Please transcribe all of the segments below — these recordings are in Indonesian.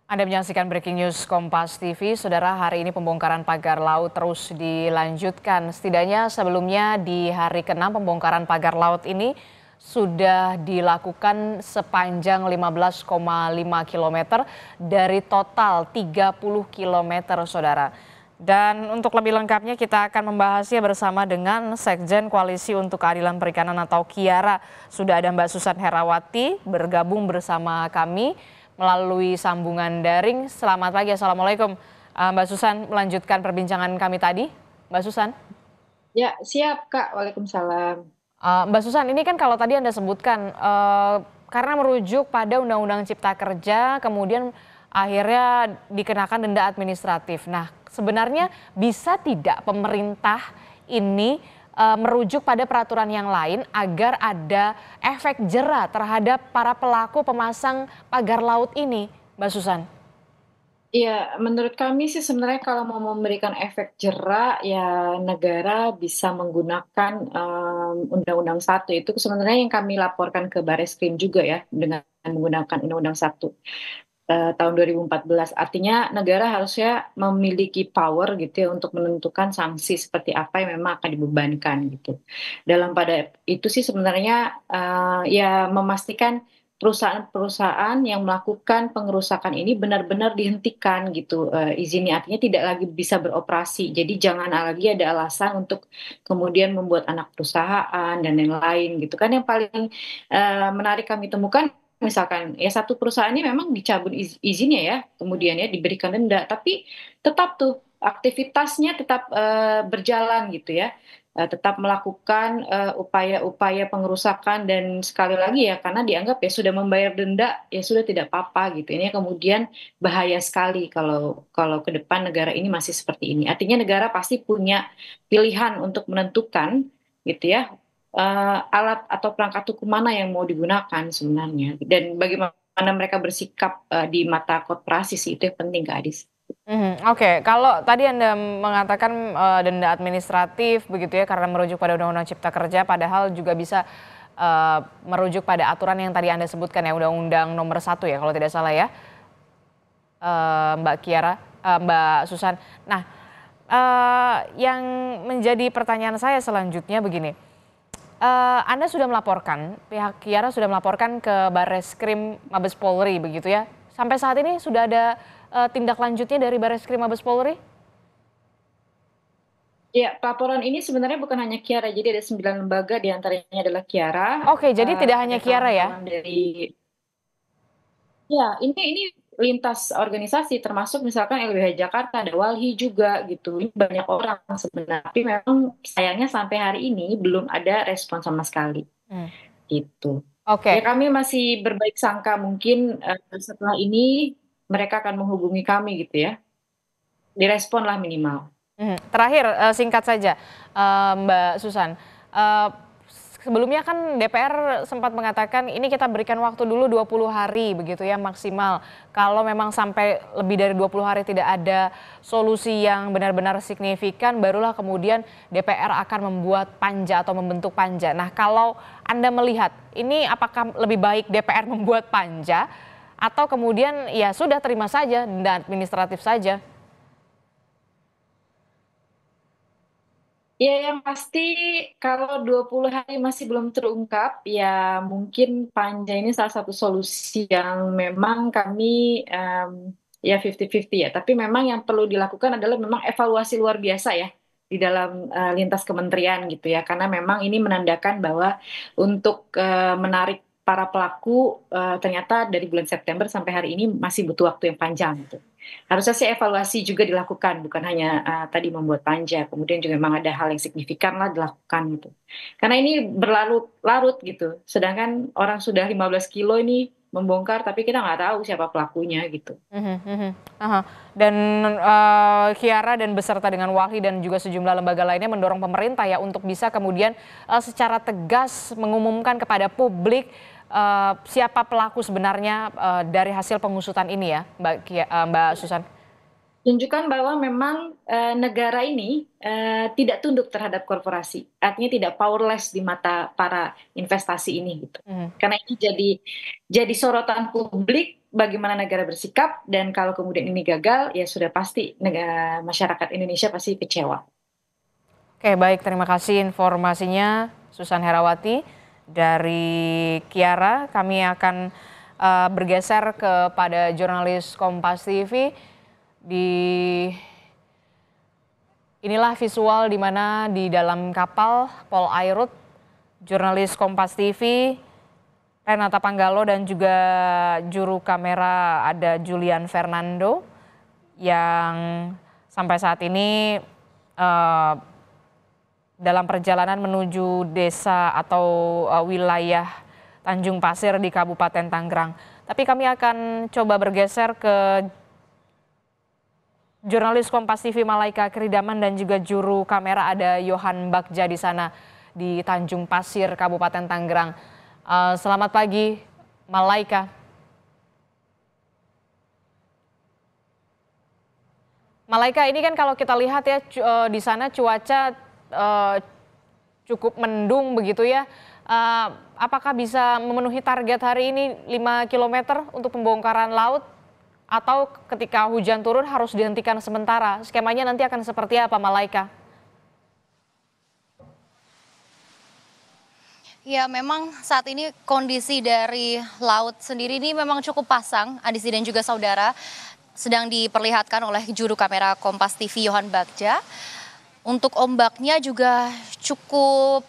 Anda menyaksikan Breaking News Kompas TV. Saudara, hari ini pembongkaran pagar laut terus dilanjutkan. Setidaknya sebelumnya di hari ke-6 pembongkaran pagar laut ini sudah dilakukan sepanjang 15,5 km dari total 30 km, Saudara. Dan untuk lebih lengkapnya kita akan membahasnya bersama dengan Sekjen Koalisi untuk Keadilan Perikanan atau KIARA. Sudah ada Mbak Susan Herawati bergabung bersama kami melalui sambungan daring. Selamat pagi, Assalamualaikum. Mbak Susan, melanjutkan perbincangan kami tadi. Mbak Susan. Ya, siap Kak. Waalaikumsalam. Mbak Susan, ini kan kalau tadi Anda sebutkan, karena merujuk pada Undang-Undang Cipta Kerja, kemudian akhirnya dikenakan denda administratif. Nah, sebenarnya bisa tidak pemerintah ini merujuk pada peraturan yang lain agar ada efek jera terhadap para pelaku pemasang pagar laut ini, Mbak Susan? Iya, menurut kami sih sebenarnya kalau mau memberikan efek jera, ya negara bisa menggunakan, Undang-Undang 1 itu sebenarnya yang kami laporkan ke Bareskrim juga ya, dengan menggunakan Undang-Undang 1, tahun 2014. Artinya negara harusnya memiliki power gitu ya untuk menentukan sanksi seperti apa yang memang akan dibebankan gitu. Dalam pada itu sih sebenarnya, ya memastikan perusahaan-perusahaan yang melakukan pengerusakan ini benar-benar dihentikan gitu, izinnya, artinya tidak lagi bisa beroperasi. Jadi jangan lagi ada alasan untuk kemudian membuat anak perusahaan dan yang lain gitu kan. Yang paling, menarik kami temukan misalkan ya satu perusahaan ini memang dicabut izinnya ya, kemudian ya diberikan denda, tapi tetap tuh aktivitasnya tetap, berjalan gitu ya, tetap melakukan, upaya-upaya pengerusakan dan sekali lagi ya karena dianggap ya sudah membayar denda, ya sudah tidak apa-apa gitu. Ini kemudian bahaya sekali kalau kalau ke depan negara ini masih seperti ini. Artinya negara pasti punya pilihan untuk menentukan gitu ya, alat atau perangkat hukum mana yang mau digunakan sebenarnya dan bagaimana mereka bersikap, di mata korporasi sih itu yang penting Kak Adis. Oke. Kalau tadi Anda mengatakan, denda administratif begitu ya karena merujuk pada Undang-Undang Cipta Kerja, padahal juga bisa, merujuk pada aturan yang tadi Anda sebutkan ya, Undang-Undang Nomor 1 ya kalau tidak salah ya, Mbak Susan. Nah, yang menjadi pertanyaan saya selanjutnya begini, Anda sudah melaporkan, pihak KIARA sudah melaporkan ke Barreskrim Mabes Polri begitu ya. Sampai saat ini sudah ada, tindak lanjutnya dari Barreskrim Mabes Polri? Ya, laporan ini sebenarnya bukan hanya KIARA, jadi ada 9 lembaga di antaranya adalah KIARA, Oke, jadi tidak ada hanya KIARA ya? kawan-kawan dari ya, ini lintas organisasi termasuk misalkan LBH Jakarta, ada Walhi juga gitu, ini banyak orang sebenarnya, tapi memang sayangnya sampai hari ini belum ada respon sama sekali, Mmm, gitu. Ya oke. kami masih berbaik sangka mungkin, setelah ini mereka akan menghubungi kami gitu ya, diresponlah minimal. Terakhir, singkat saja, Mbak Susan, eee, sebelumnya kan DPR sempat mengatakan ini kita berikan waktu dulu 20 hari begitu ya maksimal. Kalau memang sampai lebih dari 20 hari tidak ada solusi yang benar-benar signifikan, barulah kemudian DPR akan membuat panja atau membentuk panja. Nah, kalau Anda melihat ini apakah lebih baik DPR membuat panja atau kemudian ya sudah terima saja denda administratif saja? Ya yang pasti kalau 20 hari masih belum terungkap, ya mungkin panja ini salah satu solusi yang memang kami, ya 50-50 ya, tapi memang yang perlu dilakukan adalah memang evaluasi luar biasa ya, di dalam, lintas kementerian gitu ya. Karena memang ini menandakan bahwa untuk, menarik para pelaku, ternyata dari bulan September sampai hari ini masih butuh waktu yang panjang gitu. Harusnya sih evaluasi juga dilakukan, bukan hanya, tadi membuat panja, kemudian juga memang ada hal yang signifikan lah dilakukan gitu. Karena ini berlarut-larut gitu, sedangkan orang sudah 15 kilo ini membongkar, tapi kita nggak tahu siapa pelakunya gitu. Mhm mhm, ah. Dan, KIARA dan beserta dengan Walhi dan juga sejumlah lembaga lainnya mendorong pemerintah ya untuk bisa kemudian, secara tegas mengumumkan kepada publik, siapa pelaku sebenarnya, dari hasil pengusutan ini ya, Mbak Susan? Tunjukkan bahwa memang, negara ini, tidak tunduk terhadap korporasi, artinya tidak powerless di mata para investasi ini gitu. Mhm. Karena ini jadi sorotan publik, bagaimana negara bersikap, dan kalau kemudian ini gagal, ya sudah pasti masyarakat Indonesia pasti kecewa. Oke, baik, terima kasih informasinya Susan Herawati dari Kiara. Kami akan bergeser kepada jurnalis Kompas TV. Inilah visual di mana di dalam kapal Pol Airut, jurnalis Kompas TV Renata Panggalo dan juga juru kamera ada Julian Fernando yang sampai saat ini dalam perjalanan menuju desa atau wilayah Tanjung Pasir di Kabupaten Tangerang. Tapi kami akan coba bergeser ke jurnalis Kompas TV Malaika Keridaman dan juga juru kamera ada Yohan Bagja di sana di Tanjung Pasir, Kabupaten Tangerang. Selamat pagi, Malaika. Malaika, ini kan kalau kita lihat ya di sana cuaca cukup mendung begitu ya. Apakah bisa memenuhi target hari ini 5 km untuk pembongkaran laut? Atau ketika hujan turun harus dihentikan sementara? Skemanya nanti akan seperti apa, Malaika? Ya, memang saat ini kondisi dari laut sendiri ini memang cukup pasang, Adisi dan juga saudara. Sedang diperlihatkan oleh juru kamera Kompas TV Yohan Bagja. Untuk ombaknya juga cukup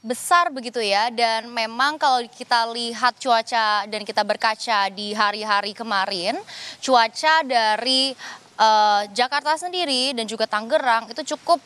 besar begitu ya, dan memang kalau kita lihat cuaca dan kita berkaca di hari-hari kemarin, cuaca dari Jakarta sendiri dan juga Tangerang itu cukup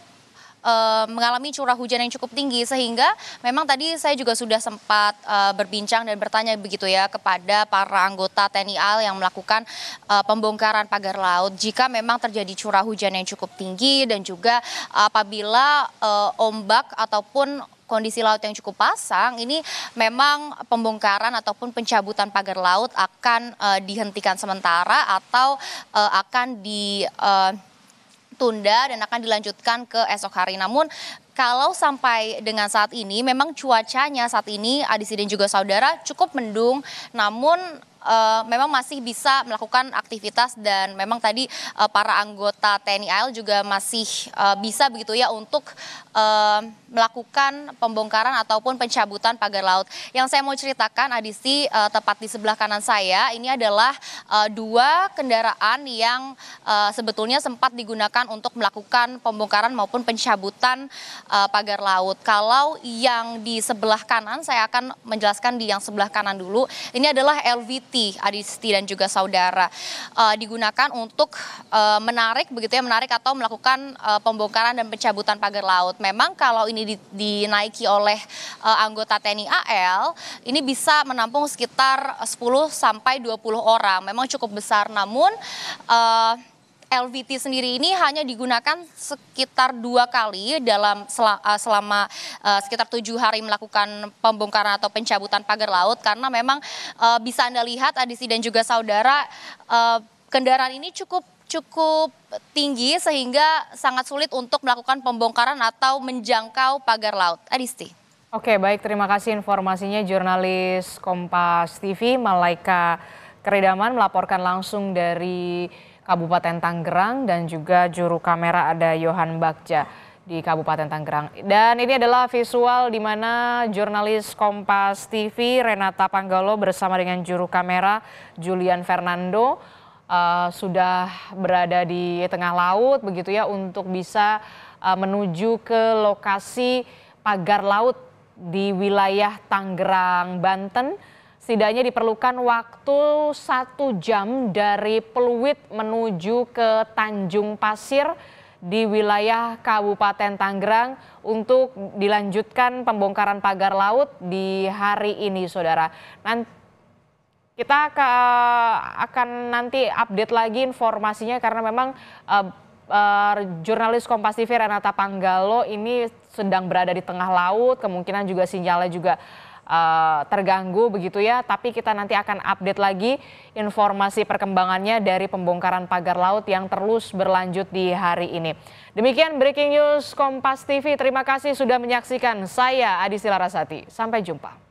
mengalami curah hujan yang cukup tinggi, sehingga memang tadi saya juga sudah sempat berbincang dan bertanya begitu ya kepada para anggota TNI AL yang melakukan pembongkaran pagar laut jika memang terjadi curah hujan yang cukup tinggi dan juga apabila ombak ataupun kondisi laut yang cukup pasang, ini memang pembongkaran ataupun pencabutan pagar laut akan dihentikan sementara atau akan ditunda dan akan dilanjutkan ke esok hari. Namun kalau sampai dengan saat ini memang cuacanya saat ini Adisi dan juga saudara cukup mendung, namun memang masih bisa melakukan aktivitas dan memang tadi para anggota TNI AL juga masih bisa begitu ya untuk melakukan pembongkaran ataupun pencabutan pagar laut. Yang saya mau ceritakan Adisi, tepat di sebelah kanan saya ini adalah dua kendaraan yang sebetulnya sempat digunakan untuk melakukan pembongkaran maupun pencabutan pagar laut. Kalau yang di sebelah kanan, saya akan menjelaskan di yang sebelah kanan dulu. Ini adalah LVT Adisti dan juga saudara, digunakan untuk menarik begitu ya, menarik atau melakukan pembongkaran dan pencabutan pagar laut. Memang kalau ini dinaiki oleh anggota TNI AL, ini bisa menampung sekitar 10 sampai 20 orang. Memang cukup besar, namun LVT sendiri ini hanya digunakan sekitar 2 kali selama sekitar 7 hari melakukan pembongkaran atau pencabutan pagar laut, karena memang bisa Anda lihat Adisi dan juga saudara, kendaraan ini cukup tinggi sehingga sangat sulit untuk melakukan pembongkaran atau menjangkau pagar laut. Adisti. Oke, baik, terima kasih informasinya jurnalis Kompas TV Malaika Keridaman melaporkan langsung dari Kabupaten Tangerang dan juga juru kamera ada Yohan Bagja di Kabupaten Tangerang. Dan ini adalah visual di mana jurnalis Kompas TV Renata Panggalo bersama dengan juru kamera Julian Fernando sudah berada di tengah laut begitu ya untuk bisa menuju ke lokasi pagar laut di wilayah Tangerang, Banten. Setidaknya diperlukan waktu 1 jam dari Pluit menuju ke Tanjung Pasir di wilayah Kabupaten Tangerang untuk dilanjutkan pembongkaran pagar laut di hari ini, saudara. Kita akan nanti update lagi informasinya karena memang jurnalis Kompas TV Renata Panggalo ini sedang berada di tengah laut, kemungkinan juga sinyalnya juga terganggu begitu ya, tapi kita nanti akan update lagi informasi perkembangannya dari pembongkaran pagar laut yang terus berlanjut di hari ini. Demikian breaking news Kompas TV, terima kasih sudah menyaksikan. Saya Adisi Larasati, sampai jumpa.